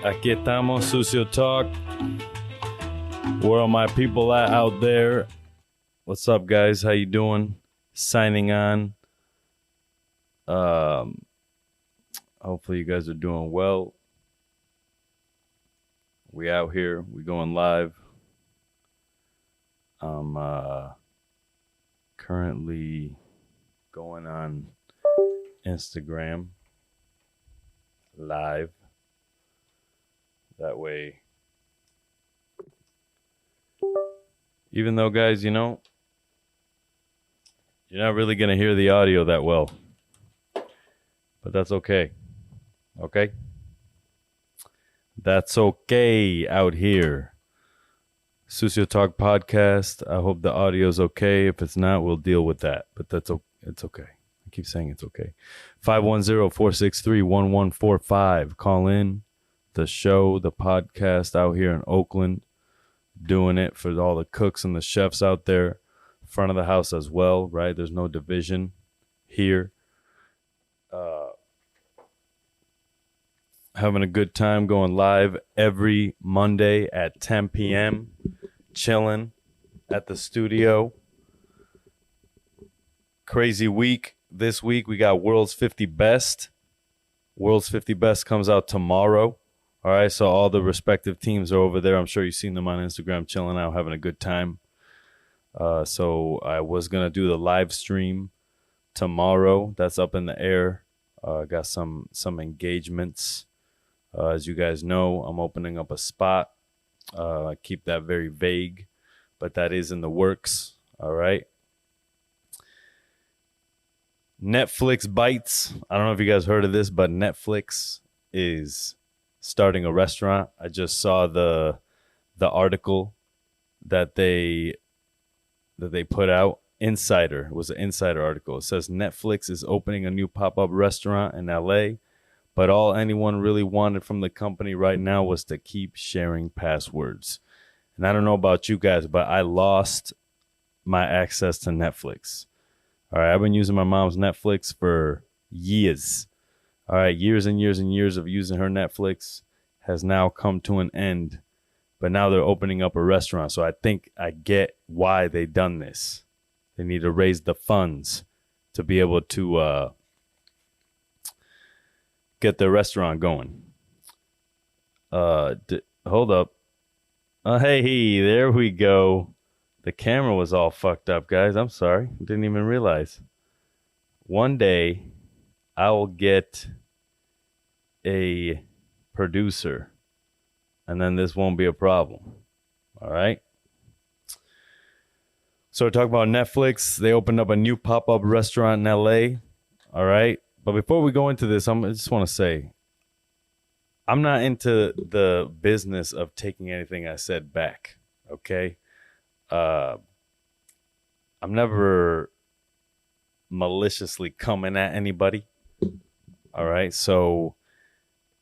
Aquí estamos, Sucio Talk. Where are my people at out there? What's up, guys? How you doing? Signing on. Hopefully you guys are doing well. We out here. We going live. I'm currently going on Instagram live. That way, even though, guys, you know, you're not really going to hear the audio that well. But that's okay. Okay? That's okay out here. Sucio Talk Podcast. I hope the audio's okay. If it's not, we'll deal with that. But it's okay. I keep saying it's okay. 510-463-1145. Call in. The show, the podcast out here in Oakland, doing it for all the cooks and the chefs out there, front of the house as well, right? There's no division here. Having a good time, going live every Monday at 10 p.m., chilling at the studio. Crazy week. This week we got World's 50 Best. World's 50 Best comes out tomorrow. All right, so all the respective teams are over there. I'm sure you've seen them on Instagram chilling out, having a good time. So I was going to do the live stream tomorrow. That's up in the air. Got some engagements. As you guys know, I'm opening up a spot. I keep that very vague, but that is in the works. All right. Netflix Bites. I don't know if you guys heard of this, but Netflix is starting a restaurant. I just saw the article that they put out. Insider. It was an Insider article. It says Netflix is opening a new pop-up restaurant in LA, but all anyone really wanted from the company right now was to keep sharing passwords. And I don't know about you guys, but I lost my access to Netflix. All right, I've been using my mom's Netflix for years. All right, years and years and years of using her Netflix has now come to an end. But now they're opening up a restaurant. So I think I get why they done this. They need to raise the funds to be able to get their restaurant going. Hold up. Hey, there we go. The camera was all fucked up, guys. I'm sorry. Didn't even realize. One day, I will get a producer, and then this won't be a problem. All right? So we're talking about Netflix. They opened up a new pop-up restaurant in LA. All right? But before we go into this, I just want to say, I'm not into the business of taking anything I said back. Okay? I'm never maliciously coming at anybody. All right? So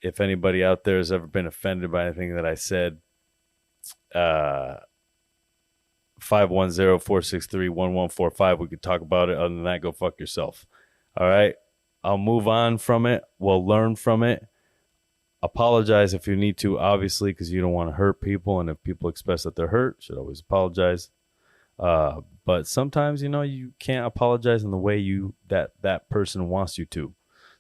if anybody out there has ever been offended by anything that I said, 510-463-1145. We could talk about it. Other than that, go fuck yourself. All right? I'll move on from it. We'll learn from it. Apologize if you need to, obviously, because you don't want to hurt people. And if people express that they're hurt, should always apologize. But sometimes, you know, you can't apologize in the way that person wants you to.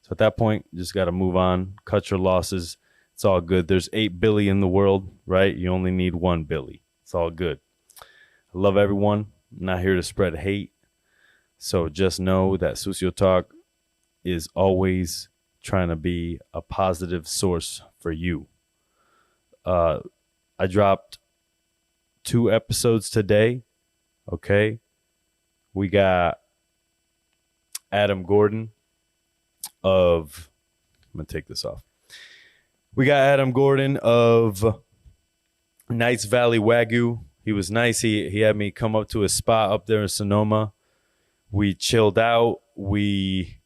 So at that point, you just got to move on, cut your losses. It's all good. There's 8 Billy in the world, right? You only need 1 Billy. It's all good. I love everyone. I'm not here to spread hate. So just know that Sucio Talk is always trying to be a positive source for you. I dropped 2 episodes today. Okay. We got Adam Gordon of, I'm going to take this off. We got Adam Gordon of Knights Valley Wagyu. He was nice. He had me come up to a spot up there in Sonoma. We chilled out. We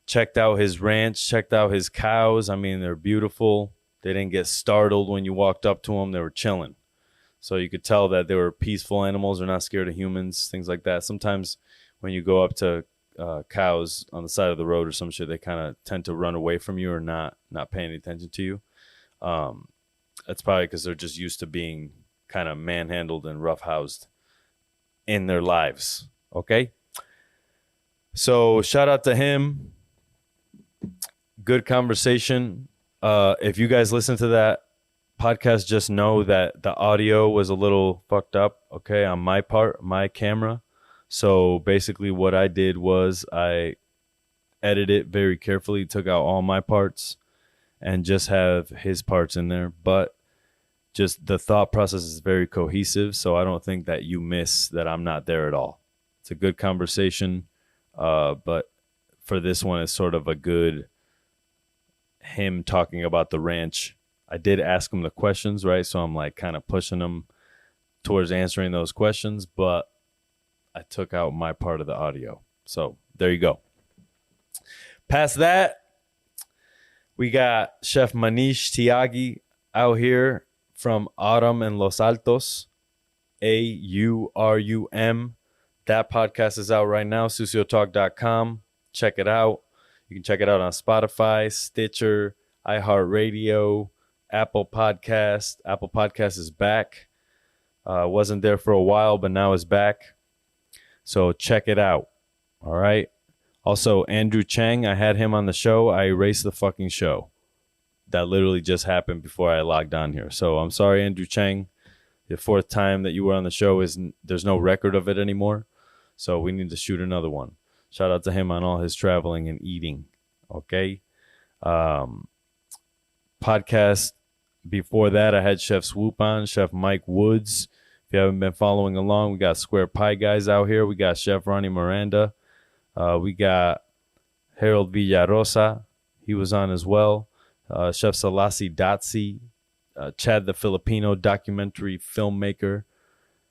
checked out his ranch, checked out his cows. I mean, they're beautiful. They didn't get startled when you walked up to them. They were chilling. So you could tell that they were peaceful animals. They're not scared of humans, things like that. Sometimes when you go up to cows on the side of the road or some shit, they kind of tend to run away from you or not paying any attention to you. That's probably because they're just used to being kind of manhandled and roughhoused in their lives. Okay. So shout out to him. Good conversation. If you guys listen to that podcast, just know that the audio was a little fucked up, okay, on my part, my camera. So basically what I did was I edited it very carefully, took out all my parts and just have his parts in there. But just the thought process is very cohesive, so I don't think that you miss that I'm not there at all. It's a good conversation, but for this one, it's sort of a good him talking about the ranch. I did ask him the questions, right? So I'm like kind of pushing him towards answering those questions, but I took out my part of the audio. So there you go. Past that, we got Chef Manish Tiagi out here from Autumn and Los Altos, AURUM. That podcast is out right now, suciotalk.com. Check it out. You can check it out on Spotify, Stitcher, iHeartRadio, Apple Podcast. Apple Podcast is back. Wasn't there for a while, but now it's back. So check it out. All right. Also, Andrew Chang, I had him on the show. I erased the fucking show. That literally just happened before I logged on here. So I'm sorry, Andrew Chang. The fourth time that you were on the show there's no record of it anymore. So we need to shoot another one. Shout out to him on all his traveling and eating. Okay. Podcast before that, I had Chef Swoop on, Chef Mike Woods. If you haven't been following along, we got Square Pie guys out here. We got Chef Ronnie Miranda. We got Harold Villarosa. He was on as well. Chef Salasi Dotsi. Chad the Filipino documentary filmmaker.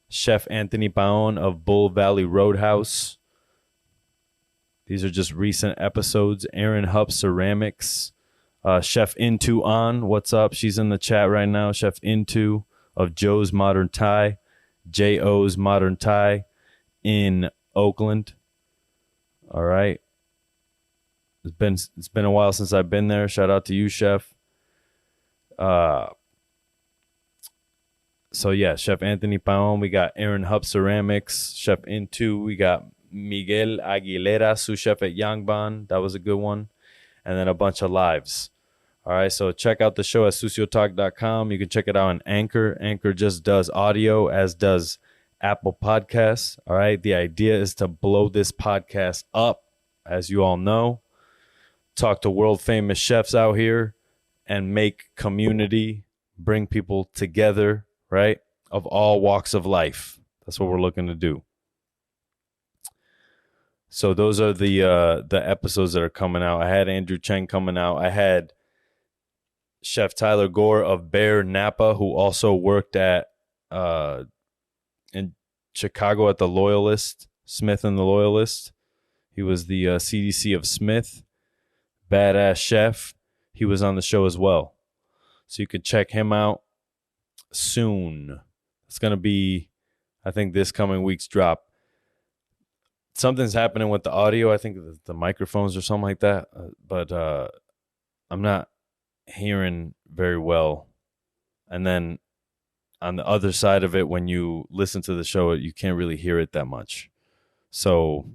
Chef Anthony Paon of Bull Valley Roadhouse. These are just recent episodes. Aaron Hupp Ceramics. Chef Into On. What's up? She's in the chat right now. Chef Into of Joe's Modern Thai. J.O.'s Modern Thai in Oakland. All right. It's been a while since I've been there. Shout out to you, Chef. So yeah, Chef Anthony Paon. We got Aaron Hupp Ceramics. Chef Into. We got Miguel Aguilera, sous chef at Yangban. That was a good one. And then a bunch of lives. All right, so check out the show at suciotalk.com. You can check it out on Anchor. Anchor just does audio, as does Apple Podcasts. All right, the idea is to blow this podcast up, as you all know. Talk to world famous chefs out here and make community, bring people together, right, of all walks of life. That's what we're looking to do. So those are the episodes that are coming out. I had Andrew Cheng coming out. I had Chef Tyler Gore of Bear Napa, who also worked at in Chicago at the Loyalist, Smith and the Loyalist. He was the CDC of Smith. Badass chef. He was on the show as well. So you could check him out soon. It's going to be, I think, this coming week's drop. Something's happening with the audio. I think the microphones or something like that. But I'm not hearing very well. And then on the other side of it, when you listen to the show, you can't really hear it that much. So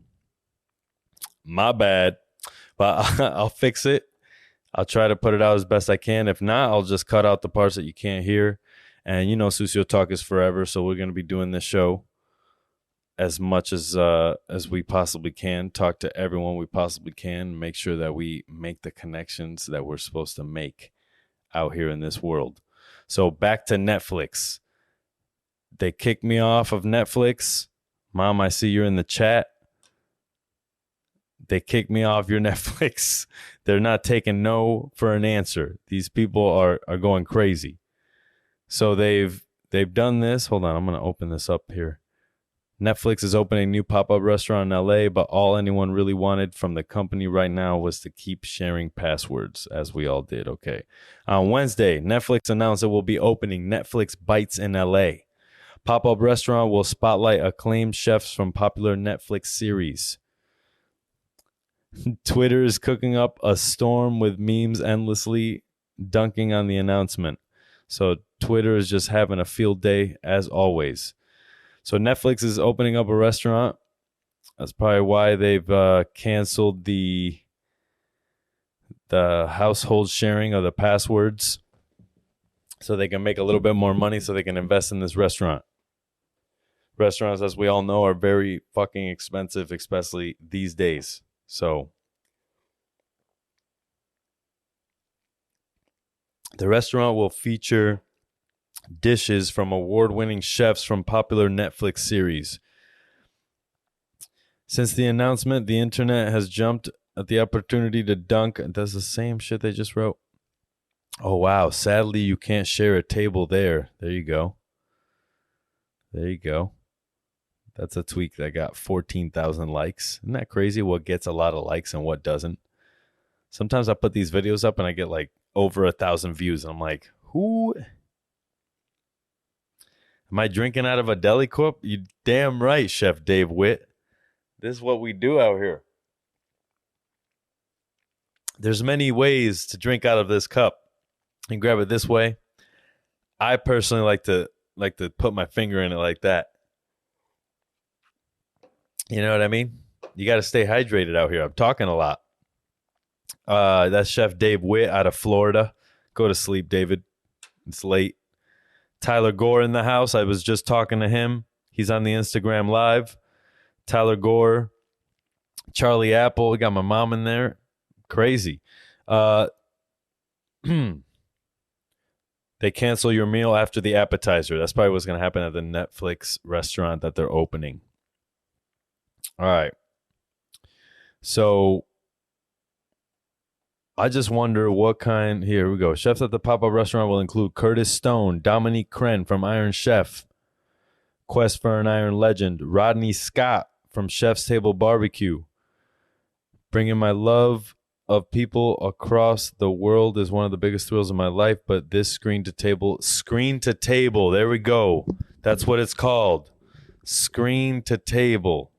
my bad. But I'll fix it. I'll try to put it out as best I can. If not, I'll just cut out the parts that you can't hear. And you know, Sucio Talk is forever, so we're going to be doing this show as much as we possibly can. Talk to everyone we possibly can. Make sure that we make the connections that we're supposed to make out here in this world. So back to Netflix. They kicked me off of Netflix. Mom, I see you're in the chat. They kicked me off your Netflix. They're not taking no for an answer. These people are going crazy. So they've done this. Hold on, I'm going to open this up here. Netflix is opening a new pop-up restaurant in LA, but all anyone really wanted from the company right now was to keep sharing passwords, as we all did. Okay. On Wednesday, Netflix announced it will be opening Netflix Bites in LA. Pop-up restaurant will spotlight acclaimed chefs from popular Netflix series. Twitter is cooking up a storm with memes endlessly dunking on the announcement. So Twitter is just having a field day as always. So Netflix is opening up a restaurant. That's probably why they've canceled the household sharing of the passwords, so they can make a little bit more money so they can invest in this restaurant. Restaurants, as we all know, are very fucking expensive, especially these days. So the restaurant will feature dishes from award-winning chefs from popular Netflix series. Since the announcement, the internet has jumped at the opportunity to dunk. That's the same shit they just wrote. Oh, wow. Sadly, you can't share a table there. There you go. There you go. That's a tweet that got 14,000 likes. Isn't that crazy what gets a lot of likes and what doesn't? Sometimes I put these videos up and I get like over 1,000 views. And I'm like, who? Am I drinking out of a deli cup? You damn right, Chef Dave Witt. This is what we do out here. There's many ways to drink out of this cup. You can grab it this way. I personally like to put my finger in it like that. You know what I mean? You got to stay hydrated out here. I'm talking a lot. That's Chef Dave Witt out of Florida. Go to sleep, David. It's late. Tyler Gore in the house. I was just talking to him. He's on the Instagram Live. Tyler Gore, Charlie Apple. We got my mom in there. Crazy. They cancel your meal after the appetizer. That's probably what's going to happen at the Netflix restaurant that they're opening. All right. So I just wonder what kind. Here we go. Chefs at the pop-up restaurant will include Curtis Stone, Dominique Crenn from Iron Chef, Quest for an Iron Legend, Rodney Scott from Chef's Table Barbecue. Bringing my love of people across the world is one of the biggest thrills of my life, but this screen to table, there we go. That's what it's called. Screen to table.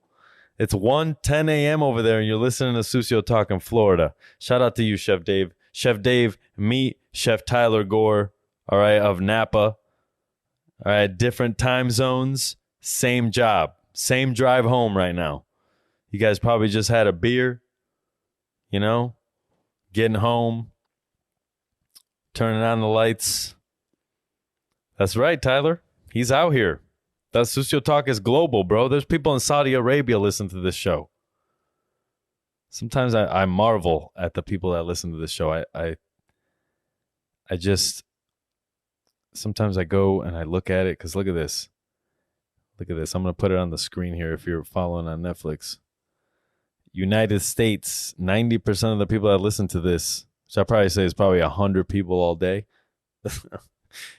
It's 1:10 a.m. over there, and you're listening to Sucio Talk in Florida. Shout out to you, Chef Dave. Chef Dave, meet Chef Tyler Gore, all right, of Napa. All right, different time zones, same job, same drive home right now. You guys probably just had a beer, you know, getting home, turning on the lights. That's right, Tyler. He's out here. That Sucio Talk is global, bro. There's people in Saudi Arabia listen to this show. Sometimes I marvel at the people that listen to this show. I just, sometimes I go and I look at it because look at this. Look at this. I'm going to put it on the screen here if you're following on Netflix. United States, 90% of the people that listen to this, which I probably say is probably 100 people all day.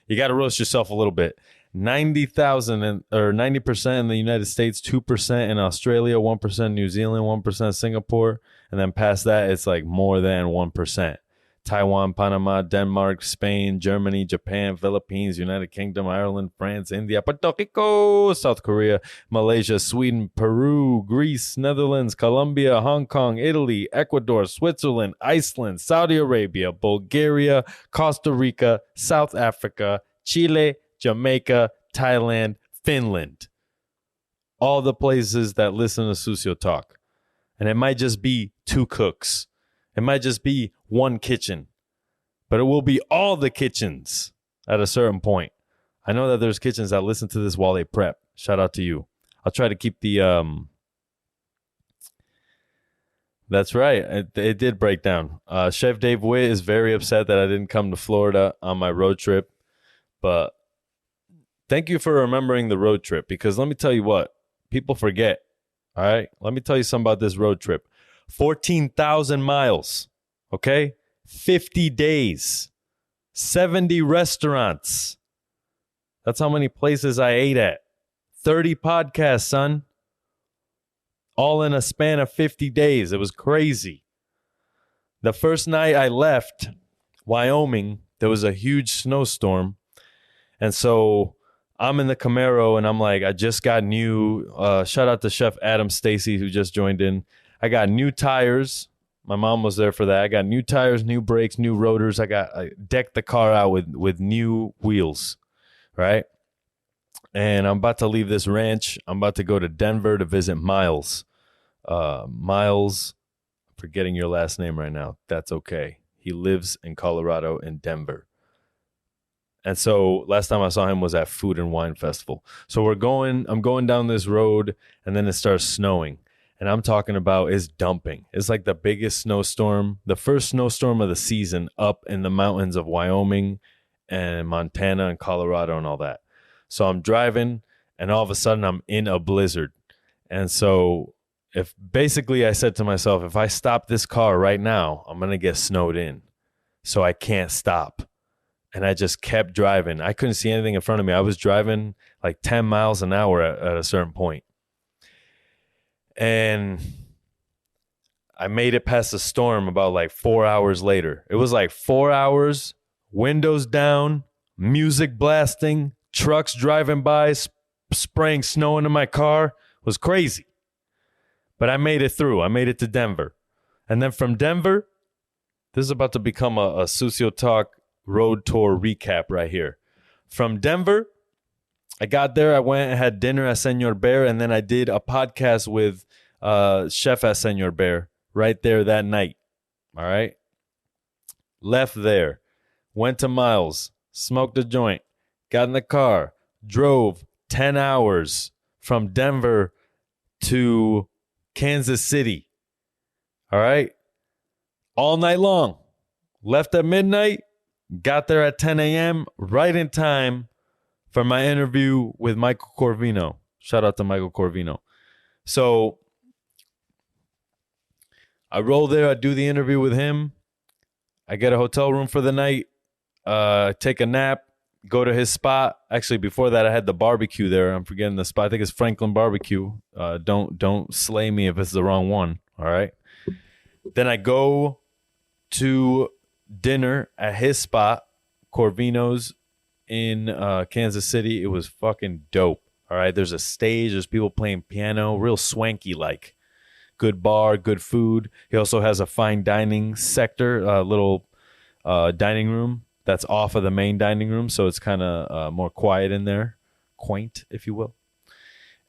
You got to roast yourself a little bit. 90,000 or 90% in the United States, 2% in Australia, 1% New Zealand, 1% Singapore, and then past that, it's like more than 1%. Taiwan, Panama, Denmark, Spain, Germany, Japan, Philippines, United Kingdom, Ireland, France, India, Puerto Rico, South Korea, Malaysia, Sweden, Peru, Greece, Netherlands, Colombia, Hong Kong, Italy, Ecuador, Switzerland, Iceland, Saudi Arabia, Bulgaria, Costa Rica, South Africa, Chile, Jamaica, Thailand, Finland. All the places that listen to Sucio Talk. And it might just be 2 cooks. It might just be 1 kitchen. But it will be all the kitchens at a certain point. I know that there's kitchens that listen to this while they prep. Shout out to you. I'll try to keep the... That's right. It did break down. Chef Dave Witt is very upset that I didn't come to Florida on my road trip. But thank you for remembering the road trip, because let me tell you what, people forget. All right. Let me tell you something about this road trip. 14,000 miles. Okay. 50 days. 70 restaurants. That's how many places I ate at. 30 podcasts, son. All in a span of 50 days. It was crazy. The first night I left Wyoming, there was a huge snowstorm. And so I'm in the Camaro and I'm like, I just got new, shout out to Chef Adam Stacy who just joined in. I got new tires My mom was there for that. I got new tires, new brakes, new rotors. I decked the car out with new wheels, right? And I'm about to leave this ranch. I'm about to go to Denver to visit Miles. Miles, forgetting your last name right now. That's okay. He lives in Colorado in Denver. And so last time I saw him was at Food and Wine Festival. So I'm going down this road, and then it starts snowing. And I'm talking about it's dumping. It's like the biggest snowstorm, the first snowstorm of the season up in the mountains of Wyoming and Montana and Colorado and all that. So I'm driving, and all of a sudden I'm in a blizzard. And so I said to myself, if I stop this car right now, I'm going to get snowed in. So I can't stop. And I just kept driving. I couldn't see anything in front of me. I was driving like 10 miles an hour at a certain point. And I made it past the storm about like 4 hours later. It was like 4 hours, windows down, music blasting, trucks driving by, spraying snow into my car. It was crazy. But I made it through. I made it to Denver. And then from Denver, this is about to become a Sucio Talk road tour recap right here. From Denver, I got there. I went and had dinner at Senor Bear, and then I did a podcast with Chef at Senor Bear right there that night. All right. Left there. Went to Miles. Smoked a joint. Got in the car. Drove 10 hours from Denver to Kansas City. All right. All night long. Left at midnight. Got there at 10 a.m. right in time for my interview with Michael Corvino. Shout out to Michael Corvino. So I roll there. I do the interview with him. I get a hotel room for the night. Take a nap. Go to his spot. Actually, before that, I had the barbecue there. I'm forgetting the spot. I think it's Franklin Barbecue. Don't slay me if it's the wrong one. All right. Then I go to dinner at his spot, Corvino's in Kansas City. It was fucking dope. All right. There's a stage. There's people playing piano. Real swanky like. Good bar, good food. He also has a fine dining sector, a little dining room that's off of the main dining room. So it's kind of more quiet in there. Quaint, if you will.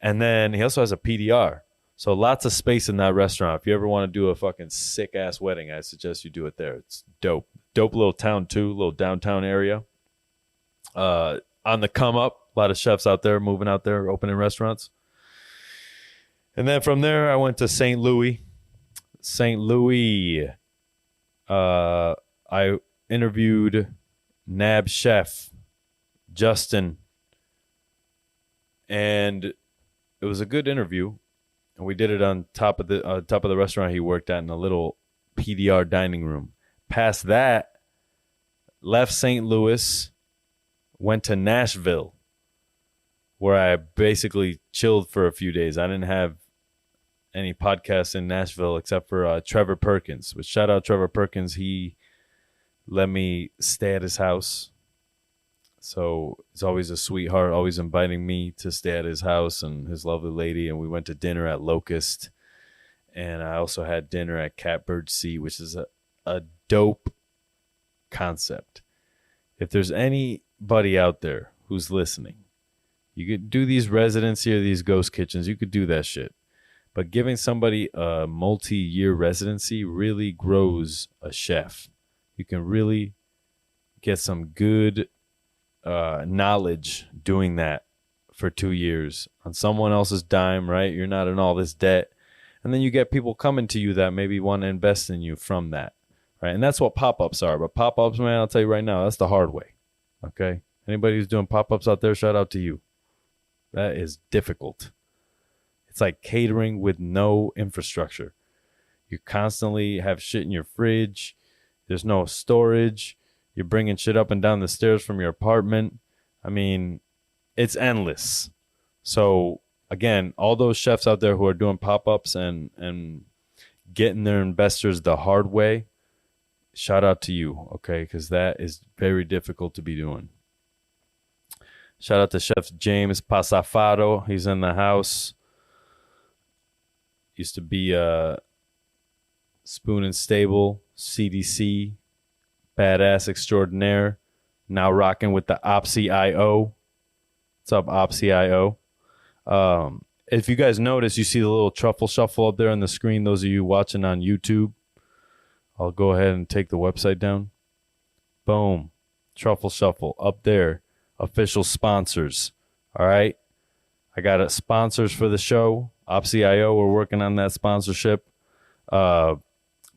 And then he also has a PDR. So lots of space in that restaurant. If you ever want to do a fucking sick-ass wedding, I suggest you do it there. It's dope. Dope little town, too. Little downtown area. On the come up. A lot of chefs out there, moving out there, opening restaurants. And then from there, I went to St. Louis. St. Louis. I interviewed NAB chef Justin. And it was a good interview. And we did it on top of the restaurant he worked at in a little PDR dining room. Past that, left St. Louis, went to Nashville, where I basically chilled for a few days. I didn't have any podcasts in Nashville except for Trevor Perkins. Which shout out Trevor Perkins. He let me stay at his house. So he's always a sweetheart, always inviting me to stay at his house and his lovely lady. And we went to dinner at Locust. And I also had dinner at Catbird Seat, which is a dope concept. If there's anybody out there who's listening, you could do these residency or these ghost kitchens. You could do that shit. But giving somebody a multi-year residency really grows a chef. You can really get some good knowledge doing that for 2 years on someone else's dime, right? You're not in all this debt. And then you get people coming to you that maybe want to invest in you from that, right? And that's what pop-ups are. But pop-ups, man, I'll tell you right now, that's the hard way, okay? Anybody who's doing pop-ups out there, shout out to you. That is difficult. It's like catering with no infrastructure. You constantly have shit in your fridge. There's no storage. You're bringing shit up and down the stairs from your apartment. I mean, it's endless. So, again, all those chefs out there who are doing pop-ups and getting their investors the hard way, shout out to you, okay? Because that is very difficult to be doing. Shout out to Chef James Pasafaro. He's in the house. Used to be Spoon and Stable, CDC, Badass Extraordinaire, now rocking with the OpsIO. What's up, OpsIO? If you guys notice, you see the little truffle shuffle up there on the screen. Those of you watching on YouTube, I'll go ahead and take the website down. Boom. Truffle shuffle up there. Official sponsors. All right. I got sponsors for the show. OpsIO, we're working on that sponsorship.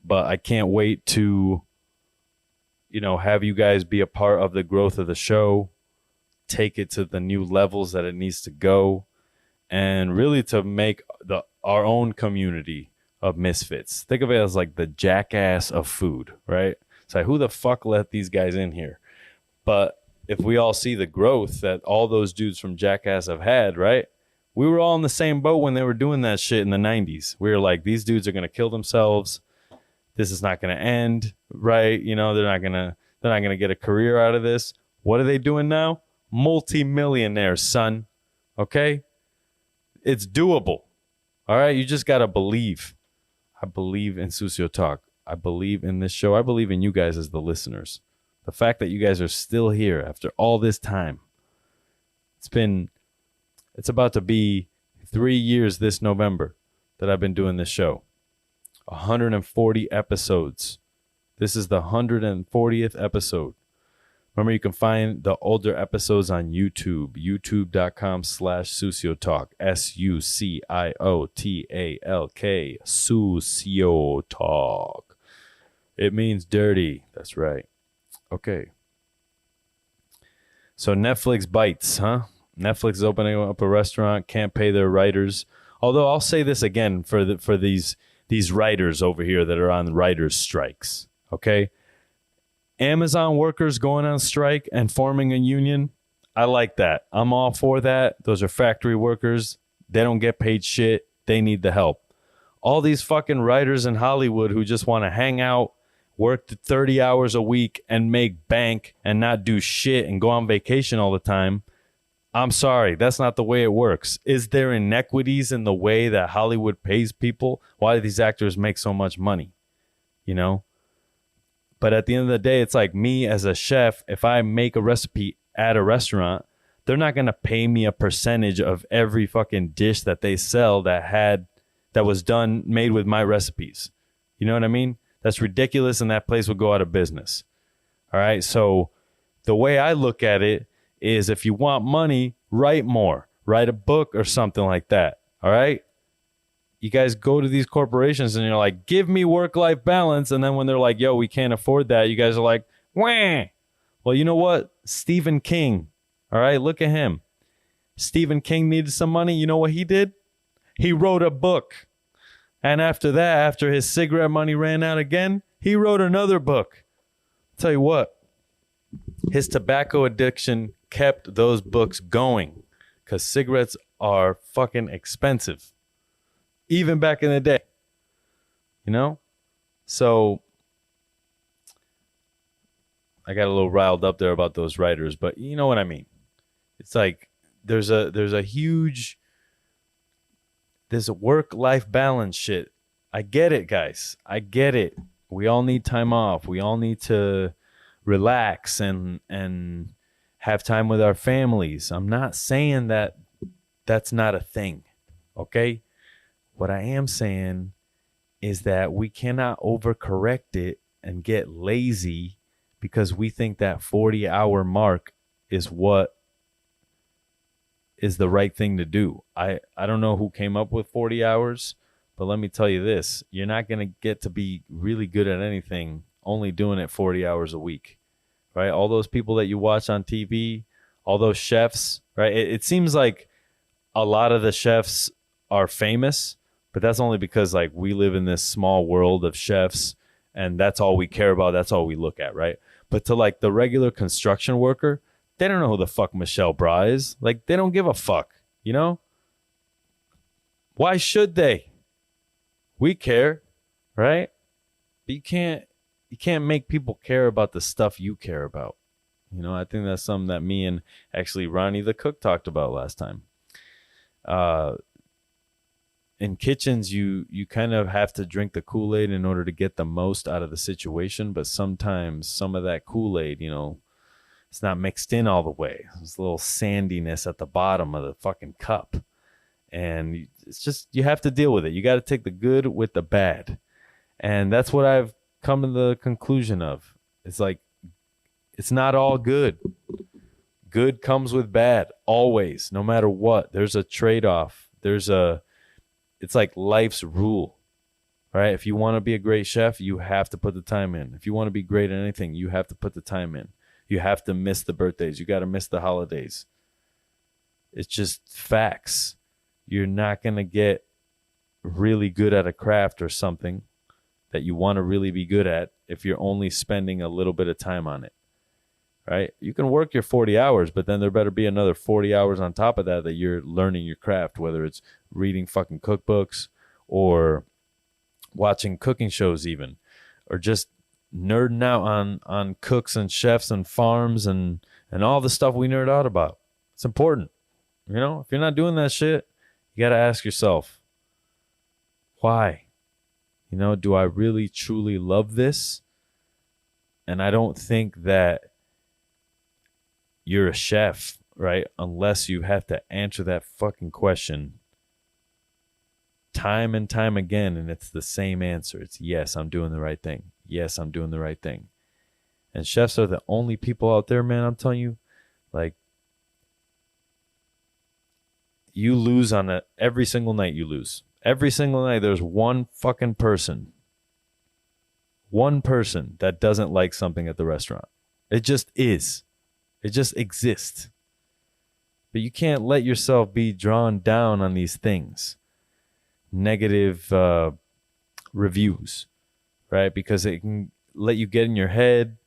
But I can't wait to, have you guys be a part of the growth of the show, take it to the new levels that it needs to go, and really to make our own community of misfits. Think of it as like the Jackass of food, right? It's like, who the fuck let these guys in here? But if we all see the growth that all those dudes from Jackass have had, right? We were all in the same boat when they were doing that shit in the 90s. We were like, these dudes are going to kill themselves. This is not going to end, right? They're not going to get a career out of this. What are they doing now? Multi-millionaires, son. Okay? It's doable. All right? You just got to believe. I believe in Sucio Talk. I believe in this show. I believe in you guys as the listeners. The fact that you guys are still here after all this time. It's about to be 3 years this November that I've been doing this show. 140 episodes. This is the 140th episode. Remember, you can find the older episodes on YouTube. YouTube.com/SucioTalk. SucioTalk. Sucio Talk. It means dirty. That's right. Okay. So Netflix bites, huh? Netflix is opening up a restaurant, can't pay their writers. Although I'll say this again for these writers over here that are on writers' strikes, okay? Amazon workers going on strike and forming a union, I like that. I'm all for that. Those are factory workers. They don't get paid shit. They need the help. All these fucking writers in Hollywood who just want to hang out, work 30 hours a week and make bank and not do shit and go on vacation all the time, I'm sorry, that's not the way it works. Is there inequities in the way that Hollywood pays people? Why do these actors make so much money? But at the end of the day, it's like me as a chef, if I make a recipe at a restaurant, they're not going to pay me a percentage of every fucking dish that they sell that was made with my recipes. You know what I mean? That's ridiculous, and that place would go out of business. All right, so the way I look at it is, if you want money, write more. Write a book or something like that. All right? You guys go to these corporations and you're like, give me work-life balance. And then when they're like, yo, we can't afford that, you guys are like, wah. Well, you know what? Stephen King. All right? Look at him. Stephen King needed some money. You know what he did? He wrote a book. And after that, after his cigarette money ran out again, he wrote another book. I'll tell you what. His tobacco addiction kept those books going because cigarettes are fucking expensive, even back in the day. So I got a little riled up there about those writers, but you know what I mean. It's like there's a work-life balance shit. I get it, guys. I get it. We all need time off. We all need to relax and have time with our families. I'm not saying that that's not a thing, okay? What I am saying is that we cannot overcorrect it and get lazy because we think that 40-hour mark is what is the right thing to do. I don't know who came up with 40 hours, but let me tell you this. You're not going to get to be really good at anything only doing it 40 hours a week, right? All those people that you watch on TV, all those chefs, right? It seems like a lot of the chefs are famous, but that's only because like we live in this small world of chefs and that's all we care about. That's all we look at, right? But to like the regular construction worker, they don't know who the fuck Michelle Bra is. Like, they don't give a fuck, Why should they? We care, right? But you can't make people care about the stuff you care about. I think that's something that me and actually Ronnie the cook talked about last time. in kitchens, you kind of have to drink the Kool-Aid in order to get the most out of the situation. But sometimes some of that Kool-Aid, it's not mixed in all the way. There's a little sandiness at the bottom of the fucking cup. And it's just, you have to deal with it. You got to take the good with the bad. And that's what I've come to the conclusion of. It's like, it's not all good. Good comes with bad, always, no matter what. There's a trade-off. It's like life's rule, right? If you want to be a great chef, you have to put the time in. If you want to be great at anything, you have to put the time in. You have to miss the birthdays. You got to miss the holidays. It's just facts. You're not going to get really good at a craft or something that you want to really be good at if you're only spending a little bit of time on it, right? You can work your 40 hours, but then there better be another 40 hours on top of that you're learning your craft, whether it's reading fucking cookbooks or watching cooking shows even, or just nerding out on cooks and chefs and farms and all the stuff we nerd out about. It's important. If you're not doing that shit, you got to ask yourself, why? Do I really truly love this? And I don't think that you're a chef, right? Unless you have to answer that fucking question time and time again, and it's the same answer. It's yes, I'm doing the right thing. Yes, I'm doing the right thing. And chefs are the only people out there, man, I'm telling you, like, you lose on it every single night. You lose. Every single night there's one fucking person. One person that doesn't like something at the restaurant. It just is. It just exists. But you can't let yourself be drawn down on these things. Negative reviews, right? Because it can let you get in your head.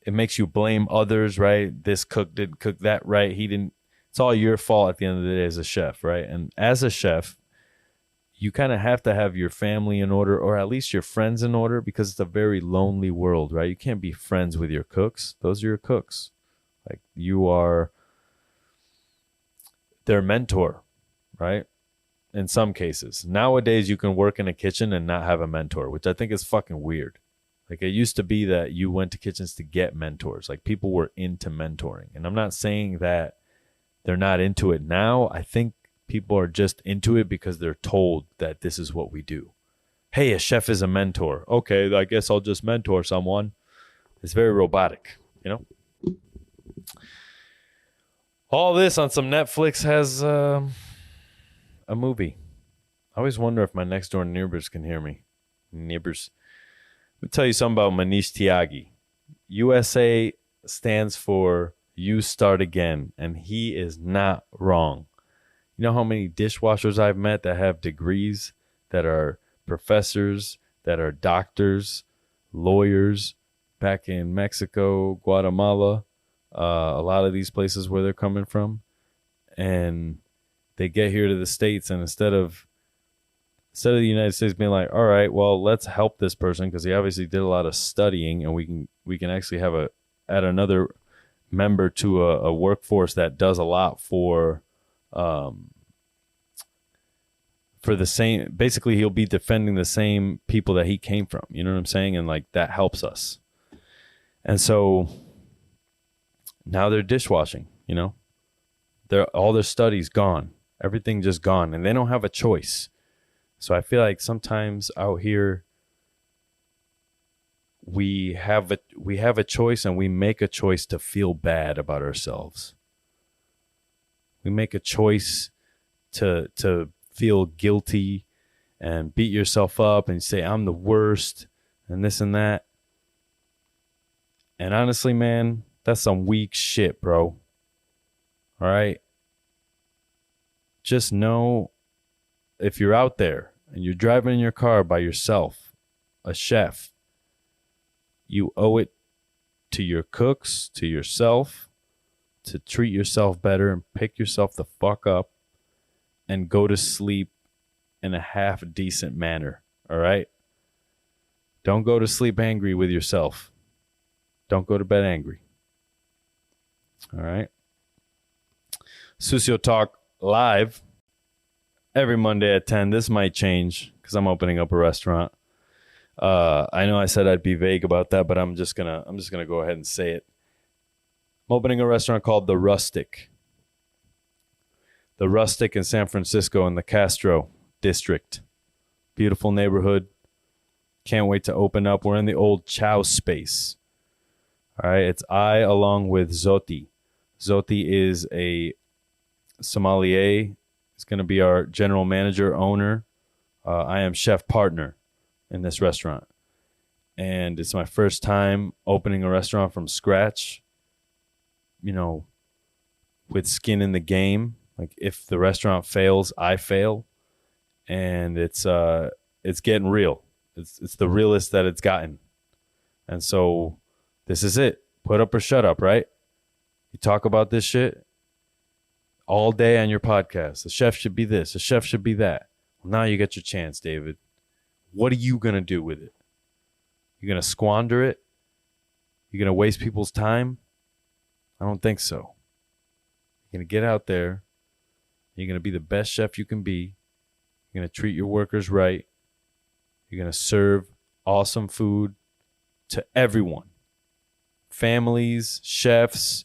It makes you blame others, right? This cook didn't cook that right. He didn't. It's all your fault at the end of the day as a chef, right? And as a chef, you kind of have to have your family in order, or at least your friends in order, because it's a very lonely world, right? You can't be friends with your cooks. Those are your cooks. Like, you are their mentor, right? In some cases. Nowadays, you can work in a kitchen and not have a mentor, which I think is fucking weird. Like, it used to be that you went to kitchens to get mentors. Like, people were into mentoring. And I'm not saying that they're not into it now. I think people are just into it because they're told that this is what we do. Hey, a chef is a mentor. Okay, I guess I'll just mentor someone. It's very robotic, All this on some Netflix has a movie. I always wonder if my next door neighbors can hear me. Neighbors. Let me tell you something about Manish Tyagi. USA stands for You Start Again, and he is not wrong. You know how many dishwashers I've met that have degrees, that are professors, that are doctors, lawyers back in Mexico, Guatemala, a lot of these places where they're coming from. And they get here to the States, and instead of the United States being like, all right, well, let's help this person because he obviously did a lot of studying, and we can actually add another member to a workforce that does a lot for the same. Basically, he'll be defending the same people that he came from. You know what I'm saying? And like, that helps us. And so now they're dishwashing. All their studies gone, everything just gone, and they don't have a choice. So I feel like sometimes out here we have a choice, and we make a choice to feel bad about ourselves. We make a choice to feel guilty and beat yourself up and say, I'm the worst and this and that. And honestly, man, that's some weak shit, bro. All right? Just know, if you're out there and you're driving in your car by yourself, a chef, you owe it to your cooks, to yourself, to treat yourself better and pick yourself the fuck up and go to sleep in a half decent manner. All right? Don't go to sleep angry with yourself. Don't go to bed angry. All right? Sucio Talk live every Monday at 10. This might change because I'm opening up a restaurant. I know I said I'd be vague about that, but I'm just gonna go ahead and say it. I'm opening a restaurant called The Rustic. The Rustic in San Francisco in the Castro district. Beautiful neighborhood. Can't wait to open up. We're in the old Chow space. All right, it's I along with Zoti. Zoti is a sommelier. He's going to be our general manager, owner. I am chef partner in this restaurant. And it's my first time opening a restaurant from scratch, you know, with skin in the game. Like if the restaurant fails, I fail. And it's getting real. It's the realest that it's gotten. And so this is it. Put up or shut up, right? You talk about this shit all day on your podcast. The chef should be this. The chef should be that. Well, now you get your chance, David. What are you going to do with it? You're going to squander it? You're going to waste people's time? I don't think so. You're going to get out there. You're going to be the best chef you can be. You're going to treat your workers right. You're going to serve awesome food to everyone. Families, chefs,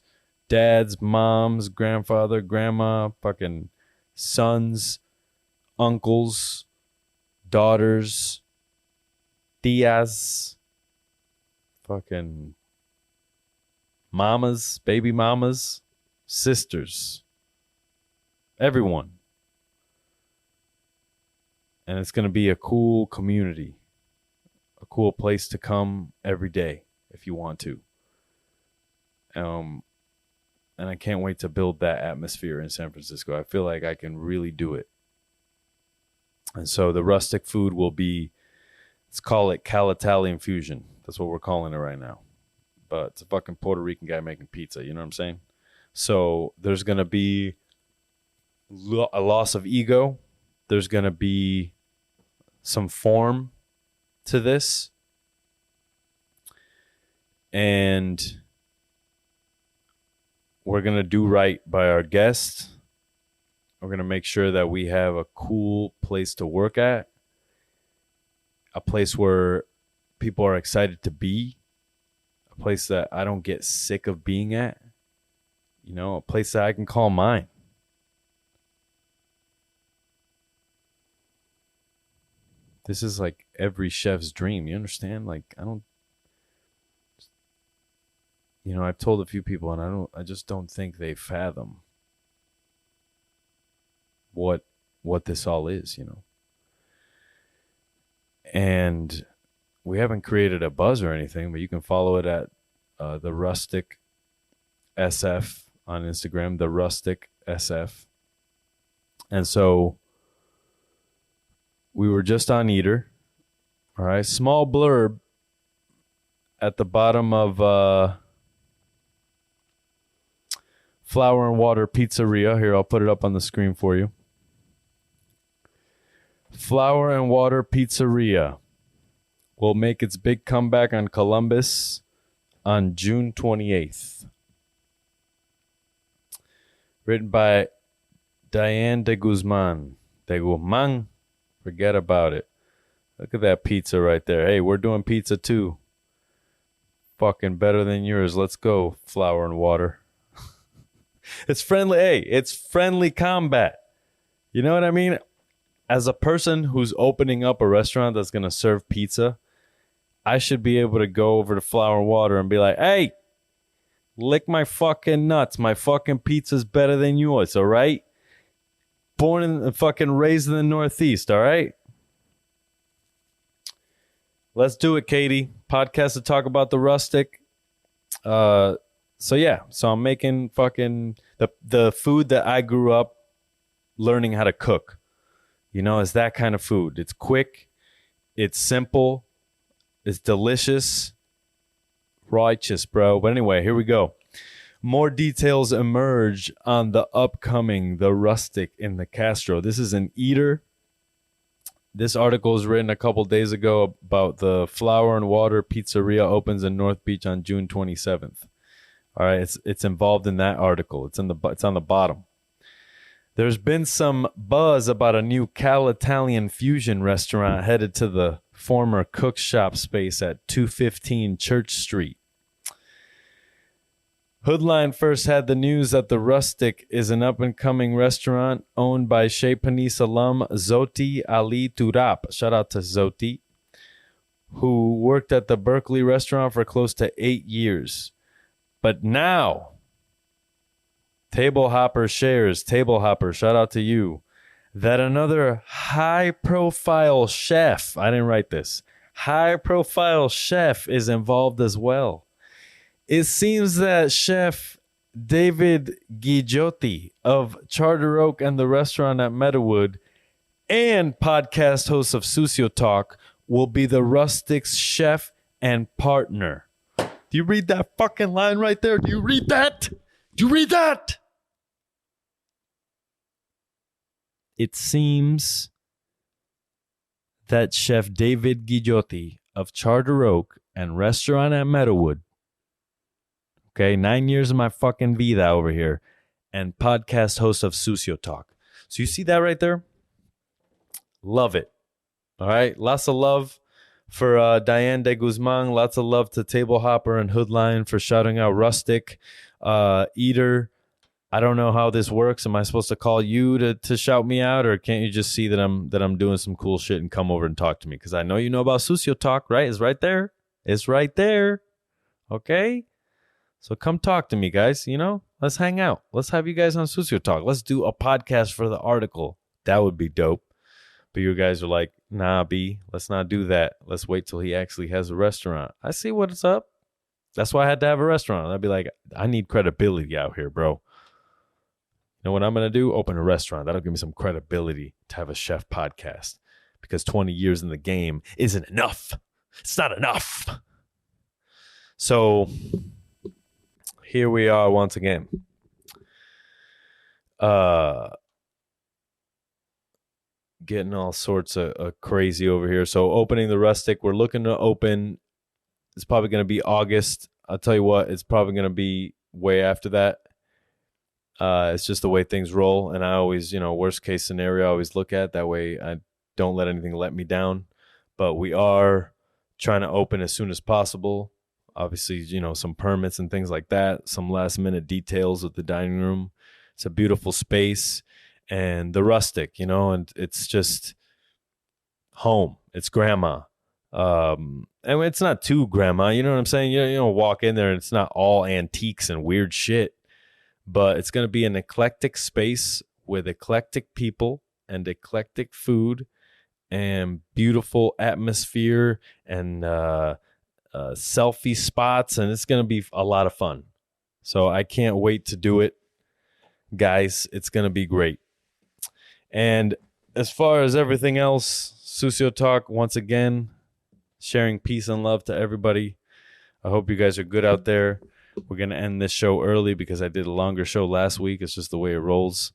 dads, moms, grandfather, grandma, fucking sons, uncles, daughters, tias, fucking mamas, baby mamas, sisters, everyone. And it's going to be a cool community, a cool place to come every day if you want to. And I can't wait to build that atmosphere in San Francisco. I feel like I can really do it. And so the rustic food will be, let's call it Cal Italian fusion. That's what we're calling it right now. But it's a fucking Puerto Rican guy making pizza. You know what I'm saying? So there's going to be a loss of ego. There's going to be some form to this. And we're going to do right by our guests. We're going to make sure that we have a cool place to work at. A place where people are excited to be. A place that I don't get sick of being at. You know, a place that I can call mine. This is like every chef's dream. You understand? Like, I've told a few people and I just don't think they fathom what this all is, you know. And we haven't created a buzz or anything, but you can follow it at the Rustic SF on Instagram, the Rustic SF. And so we were just on Eater. All right, small blurb at the bottom of Flour and Water Pizzeria. Here, I'll put it up on the screen for you. Flour and Water Pizzeria will make its big comeback on Columbus on June 28th. Written by Diane de Guzman. Forget about it. Look at that pizza right there. Hey, we're doing pizza too. Fucking better than yours. Let's go, Flour and Water. It's friendly. Hey, it's friendly combat. You know what I mean? As a person who's opening up a restaurant that's going to serve pizza, I should be able to go over to Flour and Water and be like, hey, lick my fucking nuts. My fucking pizza's better than yours, all right? Born and fucking raised in the Northeast, all right? Let's do it, Katie. Podcast to talk about the Rustic. So I'm making fucking the food that I grew up learning how to cook. You know, it's that kind of food. It's quick, it's simple, it's delicious, righteous, bro. But anyway, here we go. More details emerge on the upcoming The Rustic in the Castro. This is an Eater. This article was written a couple days ago about the Flour and Water Pizzeria opens in North Beach on June 27th. All right, it's involved in that article. It's on the bottom. There's been some buzz about a new Cal-Italian fusion restaurant headed to the former cook shop space at 215 Church Street. Hoodline first had the news that the Rustic is an up-and-coming restaurant owned by Chez Panisse alum Zoti Ali Turap. Shout out to Zoti, who worked at the Berkeley restaurant for close to 8 years. But now, Table Hopper shares, Table Hopper, shout out to you, that another high-profile chef, I didn't write this, high-profile chef is involved as well. It seems that Chef David Guigliotti of Charter Oak and the restaurant at Meadowood and podcast host of Sucio Talk will be the Rustic's chef and partner. Do you read that fucking line right there? Do you read that? Do you read that? It seems that Chef David Guigliotti of Charter Oak and restaurant at Meadowood, okay, 9 years of my fucking vida over here, and podcast host of Sucio Talk. So you see that right there? Love it. All right, lots of love for Diane de Guzman. Lots of love to Table Hopper and Hoodline for shouting out Rustic. Eater, I don't know how this works. Am I supposed to call you to shout me out, or can't you just see that I'm doing some cool shit and come over and talk to me? Because I know you know about Sucio Talk, right? It's right there. It's right there. Okay? So come talk to me, guys. You know, let's hang out. Let's have you guys on Sucio Talk. Let's do a podcast for the article. That would be dope. But you guys are like, nah, B, let's not do that. Let's wait till he actually has a restaurant. I see what's up. That's why I had to have a restaurant. I'd be like, I need credibility out here, bro. You know what I'm going to do? Open a restaurant. That'll give me some credibility to have a chef podcast, because 20 years in the game isn't enough. It's not enough. So here we are once again. Getting all sorts of crazy over here. So opening the Rustic, we're looking to open. It's probably going to be August. I'll tell you what, it's probably going to be way after that. It's just the way things roll. And I always, worst case scenario, I always look at that way. I don't let anything let me down. But we are trying to open as soon as possible. Obviously, some permits and things like that. Some last minute details with the dining room. It's a beautiful space. And the Rustic, and it's just home. It's grandma. And it's not too grandma, you know what I'm saying? You don't walk in there and it's not all antiques and weird shit. But it's going to be an eclectic space with eclectic people and eclectic food and beautiful atmosphere and selfie spots. And it's going to be a lot of fun. So I can't wait to do it. Guys, it's going to be great. And as far as everything else, Sucio Talk, once again, sharing peace and love to everybody. I hope you guys are good out there. We're going to end this show early because I did a longer show last week. It's just the way it rolls.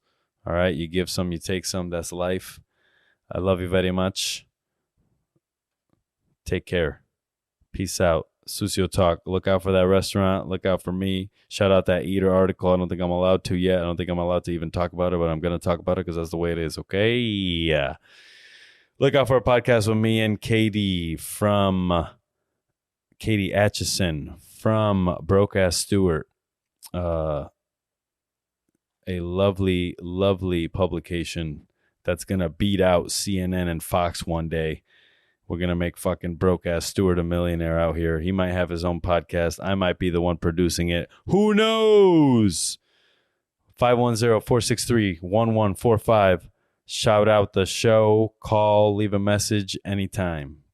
All right, you give some, you take some. That's life. I love you very much. Take care. Peace out. Sucio Talk. Look out for that restaurant. Look out for me. Shout out that Eater article. I don't think I'm allowed to yet. I don't think I'm allowed to even talk about it, but I'm going to talk about it because that's the way it is, okay? Yeah. Look out for a podcast with me and Katie Atchison from Broke Ass Stewart. A lovely, lovely publication that's going to beat out CNN and Fox one day. We're going to make fucking broke-ass Stewart a millionaire out here. He might have his own podcast. I might be the one producing it. Who knows? 510-463-1145. Shout out the show. Call. Leave a message anytime.